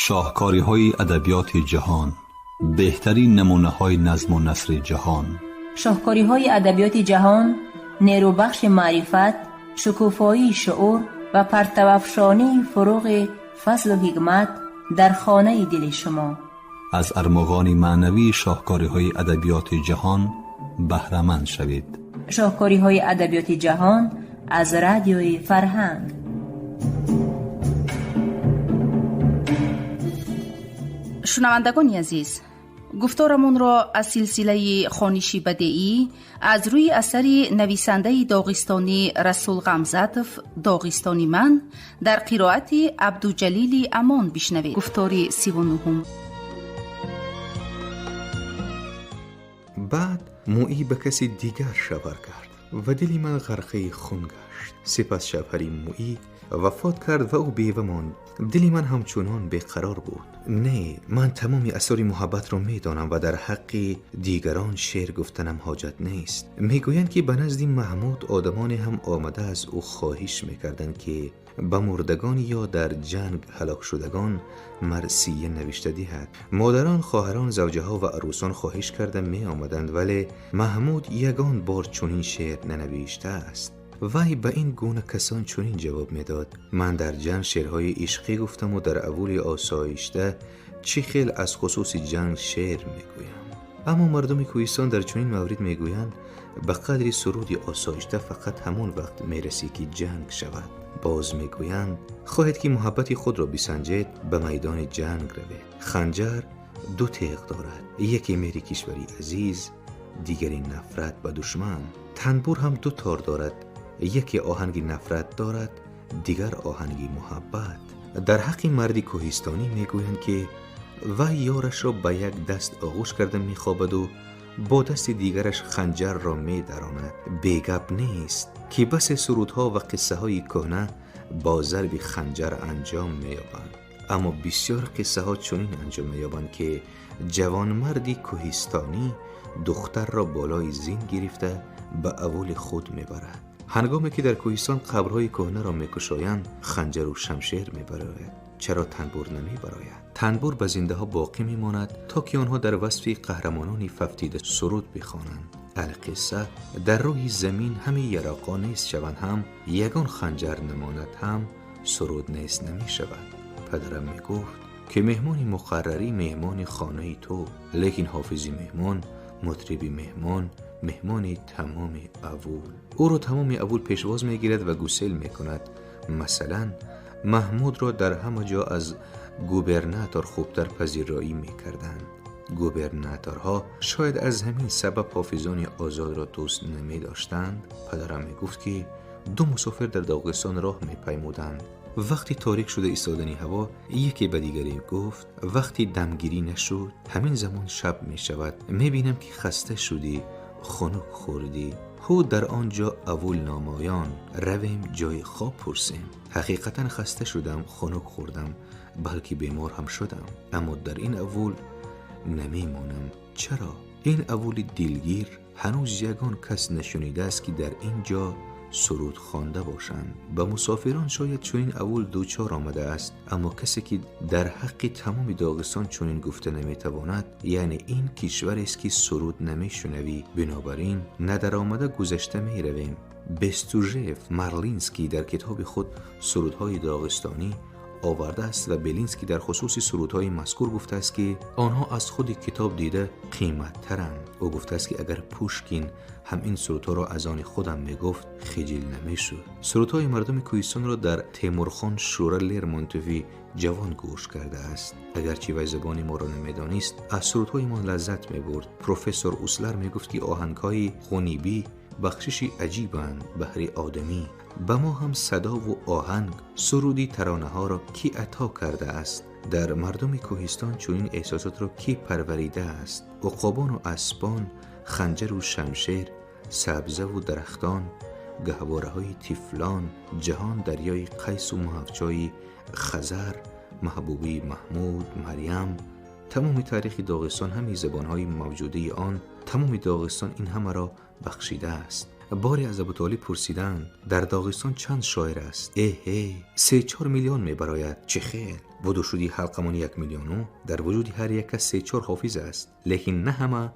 شاهکاری‌های ادبیات جهان، بهترین نمونه‌های نظم و نثر جهان. شاهکاری‌های ادبیات جهان، نیروبخش معرفت، شکوفایی شعور و پرتوافشانی فروغ فضل و حکمت در خانه دل شما. از ارمغان معنوی شاهکاری‌های ادبیات جهان بهره‌مند شوید. شاهکاری‌های ادبیات جهان از رادیوی فرهنگ. شنوندگان عزیز، گفتارمون را از سلسله خوانشی بدیعی از روی اثر نویسنده داغستانی رسول غمزاتوف داغستانی من در قرائت عبدالجلیل امان بشنوید. گفتار 39. بعد مویی به کسی دیگر شبر کرد و دلی من غرقه خون گشت. سپس شبهری مویی وفات کرد و او بیوه ماند. دلی من همچنان بیقرار بود. نه، من تمامی اسرار محبت را میدانم و در حق دیگران شعر گفتنم حاجت نیست. میگویند که به نزد محمود آدمانی هم آمده از او خواهش میکردند که به مردگان یا در جنگ هلاک شدگان مرثیه نوشته دهد. مادران، خواهران، زوجه ها و عروسان خواهش کرده می آمدند، ولی محمود یگان بار چنین شعر ننوشته است. وی به این گونه کسان چنین جواب میداد: من در جنگ شعرهای عشقی گفتم و در اول آسایشته چی خیل از خصوص جنگ شعر میگویم. اما مردم کوهستان در چنین مورد میگویند به قدر سرود آسایشته فقط همون وقت میرسی که جنگ شود. باز میگویند خواهد که محبت خود را بسنجید به میدان جنگ روید. خنجر دو تیغ دارد، یکی مهر کشوری عزیز، دیگری نفرت به دشمن. تنبور هم دو تار دارد، یکی آهنگ نفرت دارد، دیگر آهنگ محبت. در حق مردی کوهستانی میگویند که وی یارش را به یک دست آغوش کرده میخوابد و با دست دیگرش خنجر را میدراند. بیگپ نیست که بس سرودها و قصه های کهنه با ضرب خنجر انجام مییابند. اما بسیار قصه ها چنین انجام مییابند که جوان مردی کوهستانی دختر را بالای زین گرفته به اول خود میبرد. هنگامی که در کوهستان قبرهای کهنه را میکشایند، خنجر و شمشیر میبراید. چرا تنبور نمیبراید؟ تنبور به زنده ها باقی میماند تا که آنها در وصف قهرمانانی ففتیده سرود بخوانند. القصه در روی زمین همه یراقا نیست شوند، هم یگان خنجر نماند، هم سرود نیست نمی شود. پدرم می گفت که مهمانی مقرری مهمان خانه تو، لیکن حافظی مهمان، مطربی مهمان، مهمان تمام اول. او را تمام اول پیشواز می گیرد و گسیل می کند. مثلا محمود را در همه جا از گوبرناتور خوبتر پذیرایی می کردند. گوبرناتورها شاید از همین سبب حافظان آزاد را دوست نمی داشتند. پدرم می گفت که دو مسافر در داغستان راه می پیمودند. وقتی تاریک شده ایستادن هوا، یکی به دیگری گفت وقتی دمگیری نشد همین زمان شب می شود. می بینم که خسته شدی، خنک خوردی. هو در آنجا اول نامایان، رویم جای خواب پرسیم. حقیقتا خسته شدم، خنک خوردم، بلکه بیمار هم شدم. اما در این اول نمی مانم. چرا؟ این اول دلگیر هنوز یگان کس نشنیده است که در اینجا سرود خوانده باشند. به مسافران شاید چنین اول دوچار آمده است، اما کسی که در حق تمام داغستان چنین گفته نمیتواند، یعنی این کشور است که سرود نمیشنوی. بنابراین ندر آمده گذشته می رویم. بستوژف مارلینسکی در کتاب خود سرودهای داغستانی آورده است و بلینسکی در خصوص سرودهای مذکور گفته است که آنها از خود کتاب دیده قیمت ترند. او گفته است که اگر پوشکین هم این سرودها را از آن خودم میگفت خجل نمیشد. سرودهای مردم کوهستان را در تیمورخان شورا لرمونتوی جوان گوش کرده است. اگرچه وی زبان ما را نمیدانست، از سرودهای ما لذت میبرد. پروفسور اوسلر میگفت که آهنگهای خونیبی بخششی عجیبند بهر آدمی. به ما هم صدا و آهنگ، سرودی، ترانه ها را کی عطا کرده است؟ در مردم کوهستان چنین احساسات را کی پروریده است؟ عقابان و اسبان، خنجر و شمشیر، سبزه و درختان، گهواره های تفلان، جهان، دریای قیس و محفجای خزر، محبوبی محمود، مریم. تمام تاریخ داغستان، همه زبانهای موجوده آن، تمام داغستان این همه را بخشیده است. باری از ابوطالب پرسیدند در داغستان چند شاعر است؟ 3-4 میلیون می براید. چه خیر! بدو شدی حلقمان 1 میلیون در وجود هر یک کس 3-4 حافظ است، لیکن نه همه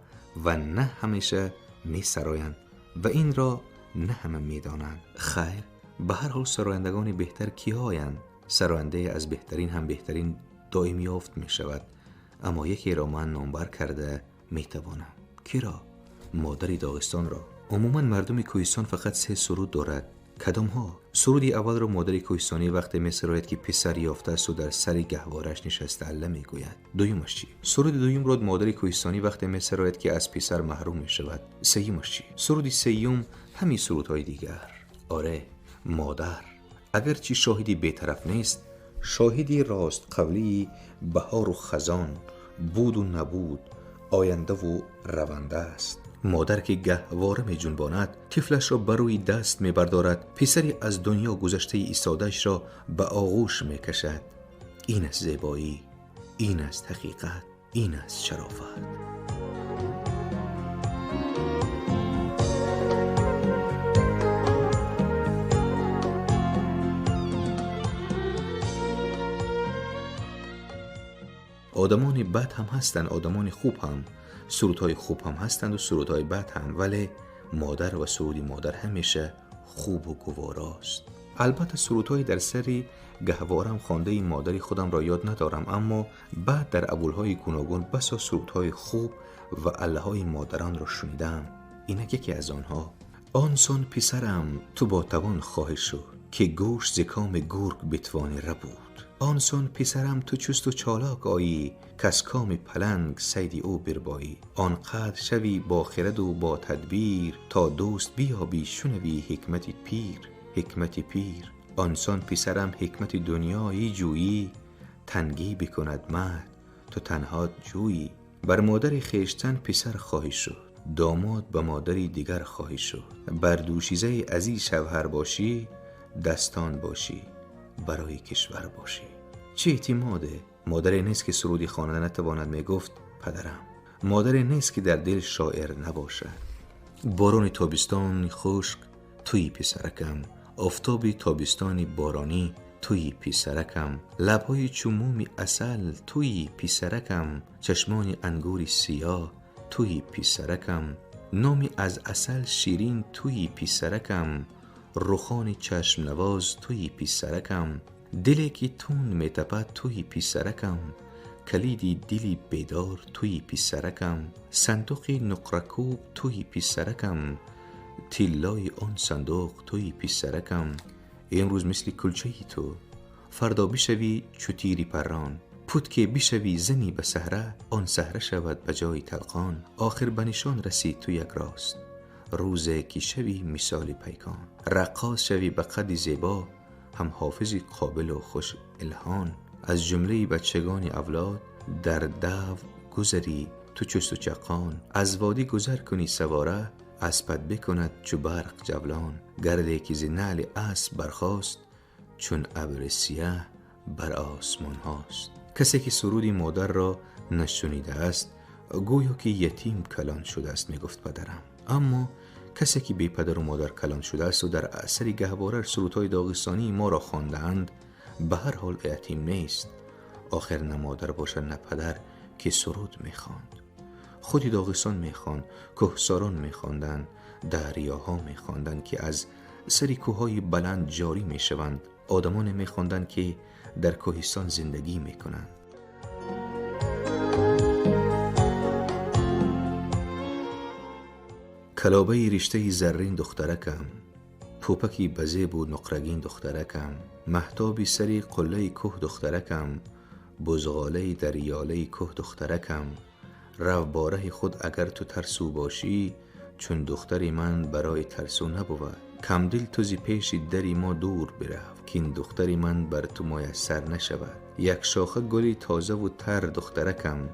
و نه همیشه می سرایند و این را نه همه می دانند. خیر، به هر حال سرایندگان بهتر کیا آیند؟ سراینده از بهترین هم بهترین دائم یافت می شود، اما یکی را من نامبر کرده می توانم. کی را؟ مادر داغستان را. عموما مردم کوهستان فقط 3 سرود دارد. کدام ها؟ سرود اول را مادر کوهستانی وقتی می سراید که پسر یافته است و در سر گهوارش نشسته الله می گوید. دویمش چی؟ سرود دویم را مادر کوهستانی وقتی می سراید که از پسر محروم می شود. سیومش چی؟ سرود سیوم همین سرودهای دیگر. آره، مادر اگرچه شاهدی بی‌طرف نیست، شاهدی راست قولی بهار و خزان، بود و نبود، آینده و رونده است. مادر که گهواره می جنباند، طفلش را بروی دست می بردارد، پسری از دنیا گذشته ایستاده‌اش را به آغوش می کشد. این است زیبایی، این است حقیقت، این است شرافت. آدمان بد هم هستند، آدمان خوب هم. سرودهای خوب هم هستند و سرودهای بد هم، ولی مادر و سرود مادر همیشه خوب و گواراست. البته سرودهای در سری گهوارم خوانده مادری خودم را یاد ندارم، اما بعد در ابوالهای گوناگون بسا سرودهای خوب و الله‌های مادران را شنیدم. اینک یکی از آنها: آنسان پسرم تو با توان خواهد شد، که گوشت ز کام گرگ بتوانی ربود. آنسان پسرم تو چست و چالاک آیی، کز کام پلنگ صیدی او بربایی. آنقدر شوی با خرد و با تدبیر، تا دوست بیابی شنوی حکمت پیر. حکمت پیر. آنسان پسرم حکمت دنیایی جویی، تنگی بکند مهد تو تنها جویی. بر مادر خویشتن پسر خواهی شد، داماد به مادری دیگر خواهی شد. بر دوشیزه عزیز شوهر باشی، دستان باشی، برای کشور باشی. چه اعتماده؟ مادری نیست که سرودی خواننده نتواند می گفت پدرم. مادری نیست که در دل شاعر نباشد. باران تابستان خشک توی پسرکم، آفتاب تابستانی بارانی توی پسرکم. لبهای چمومی عسل توی پسرکم، چشمان انگوری سیاه توی پسرکم. نامی از عسل شیرین توی پسرکم، رخان چشم نواز توی پسرکم. دلی که تون می تپد توی پسرکم، کلیدی دلی بیدار توی پسرکم. صندوق نقره‌کوب توی پسرکم، تیلای آن صندوق توی پسرکم. امروز مثل کلچه تو، فردا بشوی چو تیری پران. پود که بشوی زنی به صحرا، آن صحرا شود به جای طلقان. آخر به نشان رسید تو یک راست، روزه که شوی مثال پیکان. رقاص شوی به قد زیبا، هم حافظی قابل و خوش الهان. از جمله بچگان اولاد در دو گذری تو چست و چقان. از وادی گذر کنی سواره، اسپت بکند چو برق جولان. گرده که ز نعل اسب برخاست، چون ابر سیاه بر آسمان هاست. کسی که سرودی مادر را نشنیده است، گویا که یتیم کلان شده است، می گفت پدرم. اما کسی که بی پدر و مادر کلان شده است و در اثر گهواره سرودهای داغستانی ما را خواندند، به هر حال یتیم نیست. آخر نه مادر باشد نه پدر که سرود میخواند. خودی داغستان میخواند، کوهساران میخواندند، دریاها میخواندند که از سری کوههای بلند جاری میشوند. آدمان میخواندند که در کوهستان زندگی میکنند. کلابه رشته زرین دخترکم، پوپکی بزیب و نقرگین دخترکم. مهتابی سری قله کوه دخترکم، بزغاله دریاله کوه دخترکم. رو باره خود اگر تو ترسو باشی، چون دختری من برای ترسو نبود. کم دل تو زی پیش دری ما دور برفت، که این دختری من بر تو میسر نشود. یک شاخه گلی تازه و تر دخترکم،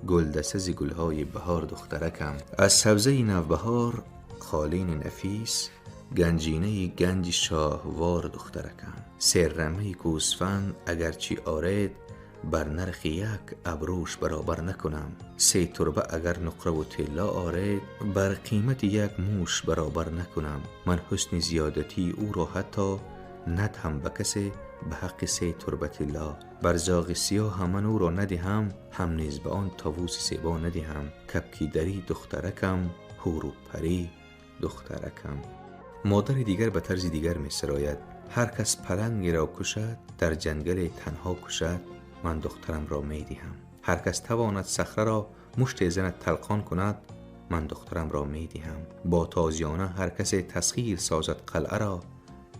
گل دسته زی گلهای بهار دخترکم. از سبزه نوبهار قالین نفیس، گنجینه گنج شاهوار دخترکم. سررمه گوسفند اگرچی آرید، بر نرخ یک ابروش برابر نکنم. 3 تربه اگر نقره و طلا آرید، بر قیمت یک موش برابر نکنم. من حسن زیادتی او را حتی ندهم به کسی به حق سه تربت الله بر زاغ سیاه من او را ندهم، هم نیز به آن طاووس زیبا ندهم. کبکی دری دخترکم، حور و پری دخترکم. مادر دیگر به طرز دیگر می سراید: هر کس پلنگی را کشد در جنگل تنها کشد، من دخترم را می دهم. هر کس تواند صخره را مشت زند طلقان کند، من دخترم را می دهم. با تازیانه هر کس تسخیر سازد قلعه را،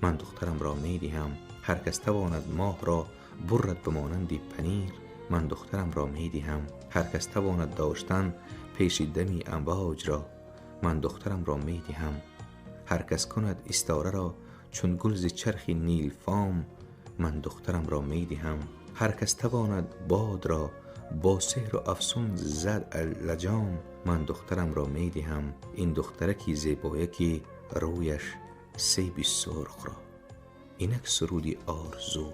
من دخترم را می دهم. هر کس تواند ماه را برد به مانند پنیر، من دخترم را می دهم. هر کس تواند داشتن پیش دمی امواج را، من دخترم را می دهم. هر کس کند استاره را چون گلز چرخ نیل فام، من دخترم را می دهم. هر کس تواند باد را با سحر و افسون زد لجام، من دخترم را می دهم. این دخترکی زیبایکی رویش سیب سرخ را. اینک سرودی آرزو.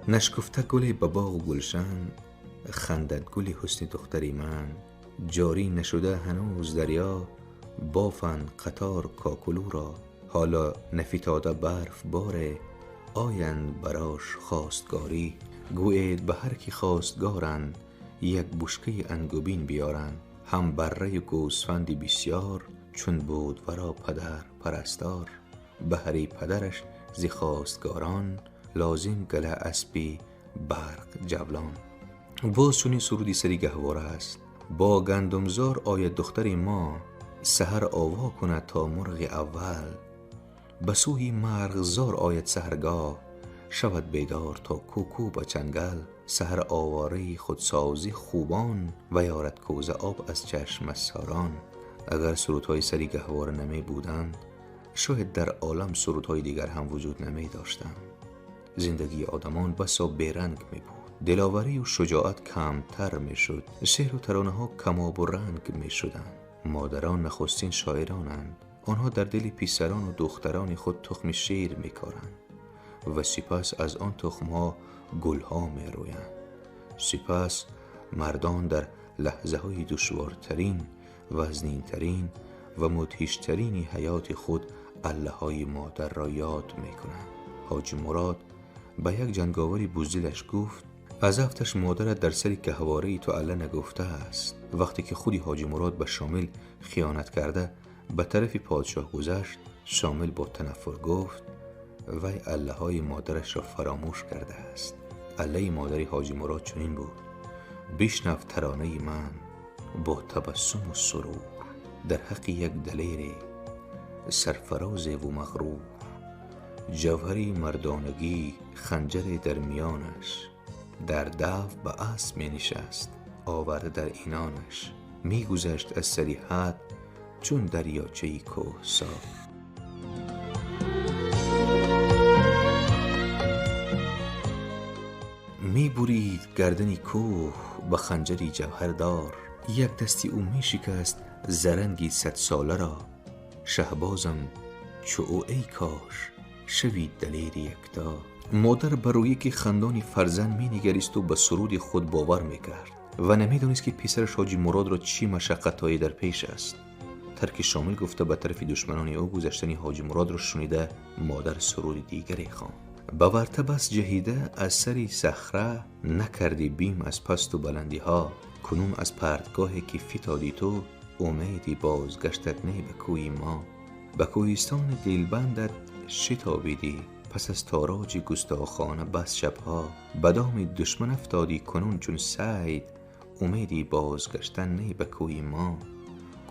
نشکفته گلی به باغ و گلشن، خندد گلی حسن دختری من. جاری نشده هنوز دریا، بافند قطار کاکلو را. حالا نفتاده برف باره، آیند براش خواستگاری. گویید به هر کی خواستگارند، یک بشکه انگبین بیارند. هم بره گوسفندی بسیار، چون بود ورا پدر پرستار. بهری پدرش ز خواستگاران، لازم گله اسبی برق جولان. باز چون این سرودی سری گهواره است: با گندمزار آید دختر ما، سحر آوا کند تا مرغ اول. بسوی مرغزار آید سحرگاه، شود بیدار تا کوکو به چنگل. سحر آواره خودسازی خوبان، و یارد کوزه آب از چشم ساران. اگر سرودهای سری گهواره نمی بودند، شاید در عالم سرودهای دیگر هم وجود نمی داشتند. زندگی آدمان بسا بیرنگ می بود. دلاوری و شجاعت کمتر می شد. شعر و ترانه ها کماب و رنگ می شدند. مادران نخستین شاعرانند. آنها در دل پسران و دختران خود تخم شعر می کارند و سپس از آن تخم ها گل ها می رویند. سپس مردان در لحظه های دشوارترین، وزنین ترین و مدهش ترین حیات خود الله های مادر را یاد می کنند. حاجی مراد به یک جنگاوری بزدلش گفت: از افتش مادرت در سری گهواره‌ای تو الله نگفته است. وقتی که خودی حاجی مراد به شامل خیانت کرده به طرف پادشاه گذشت، شامل با تنفر گفت: وی الله های مادرش را فراموش کرده است. الله مادری حاجی مراد چنین بود: بشنو ترانه من با تبسم و سرور، در حق یک دلیر سرفراز و مغرور. جوهری مردانگی خنجر در میانش، در دو به اسب می نشست آورده در اینانش. می گذشت از سری حد چون دریاچه کوهسار. می برید گردنی کوه به خنجری جوهردار. یک دستی او می شکست زرنگی 100 ساله را. شهبازم چو او ای کاش شوید دلیر یکتا. مادر بر روی که خندانی فرزند می نگریست و به سرود خود باور می کرد و نمی دانست که پسرش حاجی مراد را چی مشقت‌هایی در پیش است. ترک شامل گفته به طرف دشمنان او گذشتن حاجی مراد را شنیده، مادر سرود دیگری خواند: به ورطه بس جهیده از سری صخره، نکردی بیم از پست و بلندی ها. کنون از پرتگاهی که فتادی تو، امیدی بازگشتت نی به کوی ما. به کوهستان دلبندت شتابیدی، پس از تاراج گستاخانه بس شبها. به دام دشمن افتادی کنون چون سید، امیدی بازگشتن نی به کوی ما.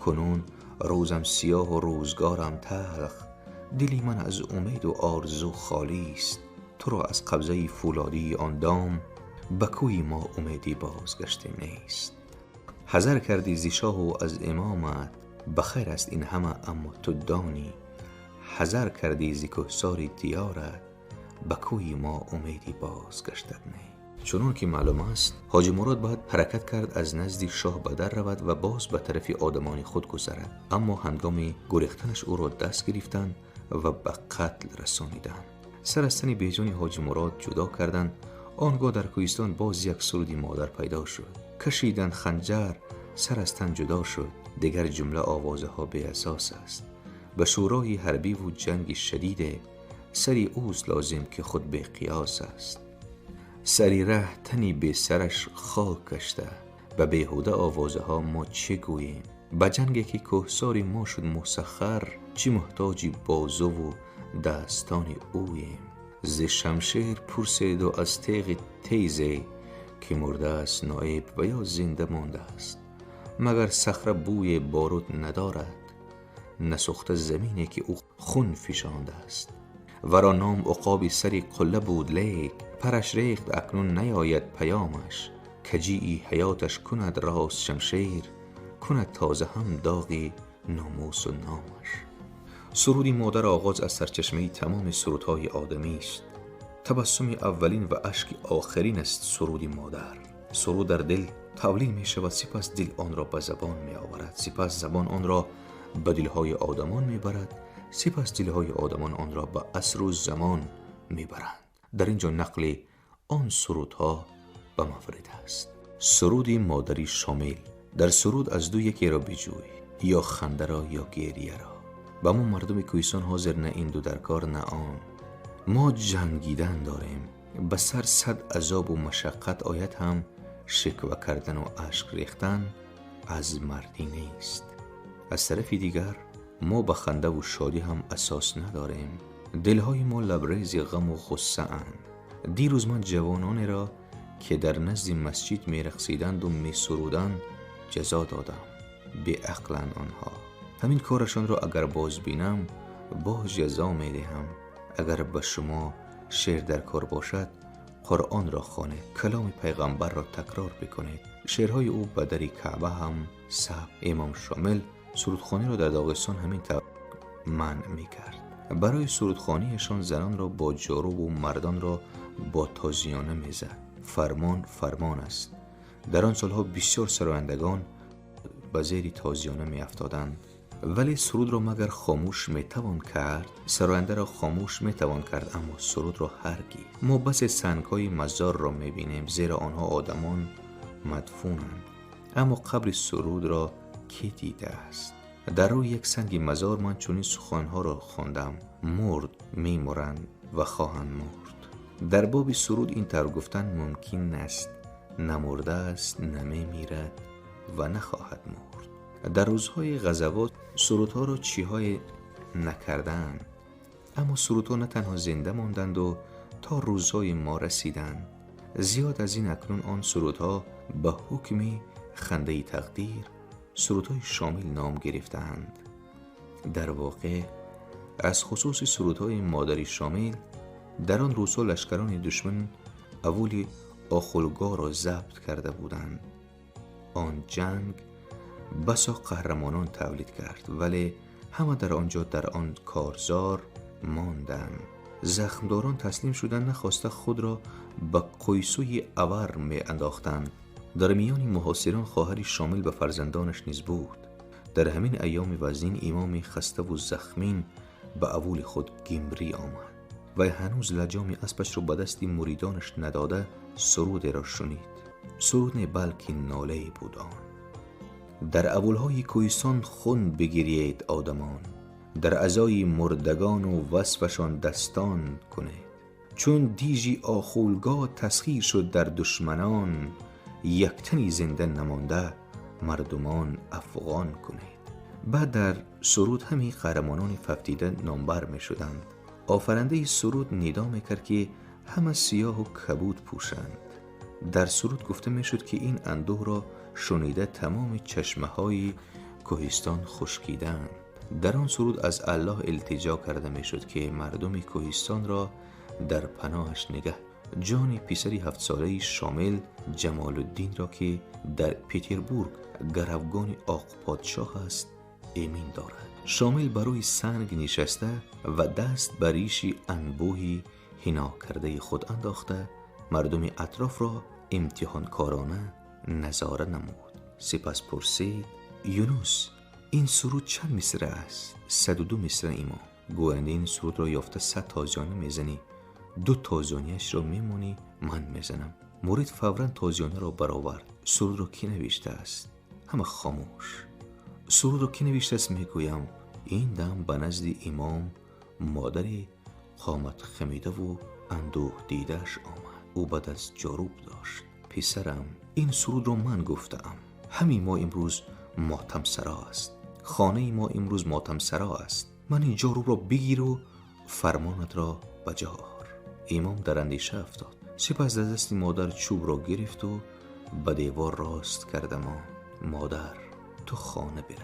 کنون روزم سیاه و روزگارم تلخ، دلی من از امید و آرزو خالی است. تو را از قبضه فولادی آن دام، به کوی ما امیدی بازگشته نیست. حذر کردی ز شاه و از امامت، بخیر است این همه اما تو دانی. حذر کردی ز کهسار دیارت، به کوی ما امیدی بازگشتت نی. چنان که معلوم است حاجی مراد باید حرکت کرد از نزد شاه به در رود و باز به طرف آدمان خود گذرد، اما هنگام گریختنش او را دست گرفتند و به قتل رسانیدند. سر از تن بیجان حاجی مراد جدا کردند، آنگاه در کوهستان باز یک سرودی مادر پیدا شد. کشیدن خنجر سر از تن جدا شد، دیگر جمله آوازها به اساس است. به شورای حربی و جنگ شدیده، سری اوست لازم که خود به قیاس است. سری ره تنی به سرش خاک کشته، به بیهوده آوازها ما چه گوییم؟ به جنگی که کوهسار ما شد مسخر، چی محتاجی بازو و دستان اویم؟ ز شمشیر پرسید و از تیغ تیزی، که مرده است نایب و یا زنده مانده است. مگر صخره بوی بارود ندارد؟ نسوخته زمینی که او خون فشانده است. ورا نام عقاب سری قله بود لیک، پرش ریخت اکنون نیاید پیامش. کجی حیاتش کند راست شمشیر، کند تازه هم داغی ناموس و نامش. سرودی مادر آغاز از سرچشمه تمام سرودهای آدمی است. تبسم اولین و اشک آخرین است سرودی مادر. سرود در دل تولید می شود، سپس دل آن را به زبان می آورد، سپس زبان آن را به دلهای آدمان می برد، سپس دلهای آدمان آن را به عصر و زمان می برند. در اینجا نقل آن سرودها به مورد است. سرودی مادری شامل. در سرود از دو یکی را بجوی، یا خنده را یا گریه را. و ما مردم کوهستان حاضر نه این دو در کار نه آن. ما جنگیدن داریم، به سر صد عذاب و مشقت آید هم شکوه کردن و اشک ریختن از مردی نیست. از طرف دیگر ما به خنده و شادی هم اساس نداریم. دلهای ما لبریز غم و غصه اند. دیروز من جوانانی را که در نزد مسجد می رقصیدند و می سرودند جزا دادم. به عقلند آنها. همین کارشان را اگر باز بینم باز جزا می دهم. اگر به شما شعر در کار باشد قرآن را خوانید، کلام پیغمبر را تکرار بکنید. شعرهای او به در کعبه هم ثبت. امام شامل سرودخوانی را در داغستان همین طور منع می کرد. برای سرودخوانیشان زنان را با جارو و مردان را با تازیانه می زد. فرمان است. در آن سالها بسیار سرایندگان به زیر تازیانه می افتادند. ولی سرود را مگر خاموش می توان کرد؟ سراینده را خاموش می توان کرد، اما سرود را هرگز. ما بس سنگ‌های مزار را می بینیم، زیرا آنها آدمان مدفونند، اما قبر سرود را کی دیده است؟ در روی یک سنگ مزار من چنین سخنها را خواندم: مرد، می مرند و خواهند مرد. در باب سرود این طور گفتن ممکن است: نمرده است، نمی میرد و نخواهد مرد. در روزهای غزوات سرودها را چیهای نکردند، اما سرودها نه تنها زنده ماندند و تا روزهای ما رسیدند. زیاد از این اکنون آن سرودها به حکم خنده تقدیر سرودهای شامل نام گرفتند. در واقع از خصوص سرودهای مادری شامل در آن روزها لشکران دشمن اول آخلگاه را ضبط کرده بودند. آن جنگ بسا قهرمانان تولید کرد، ولی همه در آنجا در آن کارزار ماندند. زخمداران تسلیم شدند، نخواسته خود را به قیسوی اور می انداختند. در میان محاصران خواهری شامل به فرزندانش نیز بود. در همین ایام وزین امام خسته و زخمین به اول خود گمری آمد و هنوز لجام اسبش را به دست مریدانش نداده سرود را شنید. سرود نه بلکه ناله بود آن: در اولهای کوهستان خون بگیرید آدمان، در عزای مردگان و وصفشان دستان کنید. چون دیجی آخولگاه تسخیر شد در دشمنان، یک تنی زنده نمانده مردمان افغان کنید. بعد در سرود همی قهرمانان ففتیده نامبر می شدند. آفرنده سرود ندا می کرد که همه سیاه و کبود پوشند. در سرود گفته می شد که این اندوه را شنیده تمام چشمه های کوهستان خشکیدند. در آن سرود از الله التجا کرده می شد که مردم کوهستان را در پناهش نگه. جان پسری 7 ساله شامل جمال الدین را که در پتربورگ گروگان آق پادشاه است امین دارد. شامل بر روی سنگ نشسته و دست بر ریشی انبوهی حنا کرده خود انداخته مردم اطراف را امتحانکارانه نظاره نمود. سپس پرسید: یونس، این سرود چند مصرع است؟ 102 مصرع ایمان. گوینده این سرود را یافته 100 تازیانه میزنی. 2 تازیانیش را میمونی من میزنم. مرید فوراً تازیانه را برآورد. سرود را کی نوشته است؟ همه خاموش. سرود را کی نوشته است؟ میگویم این دم به نزد امام مادری قامت خمیده و اندوه دیدش آمد. او بعد از جاروب داشت. پسرم این سرود را من گفتم. همین ما امروز ماتم سرا است. خانه ما امروز ماتم سرا است. من این جاروب را بگیر و فرمانت را بجا آور. امام در اندیشه افتاد. سپس از دست مادر چوب را گرفت و به دیوار راست کردم. مادر تو خانه برو.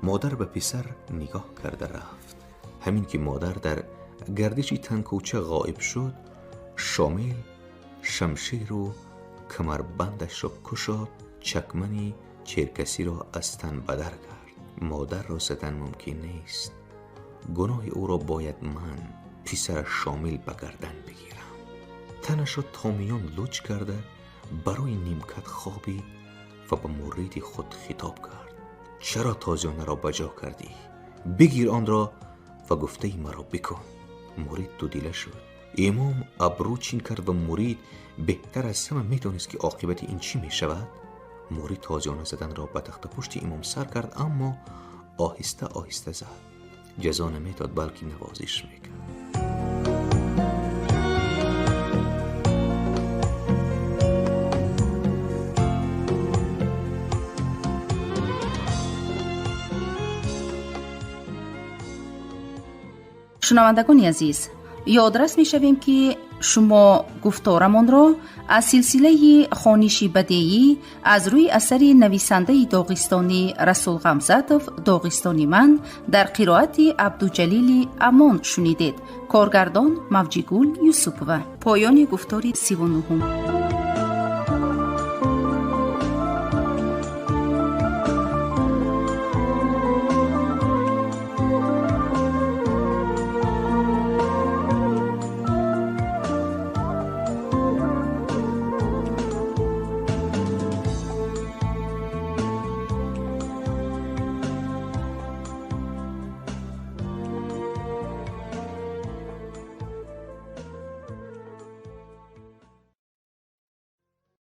مادر به پسر نگاه کرده رفت. همین که مادر در گردش تن کوچه غائب شد، شامل شمشیر و کمربندش را کشاد، چکمنی چرکسی را از تن بدر کرد. مادر را زدن ممکن نیست. گناه او را باید من پسر شامل به گردن بگیرم. تنش را تا میان لج کرده برای نیمکت خوابید و به مرید خود خطاب کرد. چرا تازیانه را بجا کردی؟ بگیر آن را و گفته مرا بکن. مرید دو دیله شد. امام ابرو چین کرد و مرید بهتر از همه میدانست که عاقبت این چی می شود. مرید تازیانه زدن را به تخت پشت امام سر کرد، اما آهسته آهسته زد. جزا نمیداد بلکه نوازش میکرد. شنوندگان عزیز، یادرس می شویم که شما گفتارمان را از سلسله خوانشی بدیعی از روی اثر نویسنده داغستانی رسول غمزاتوف داغستانی من در قرائت عبدالجلیل امان شنیدید. کارگردان موجیگول یوسفووا. پایان گفتار 39.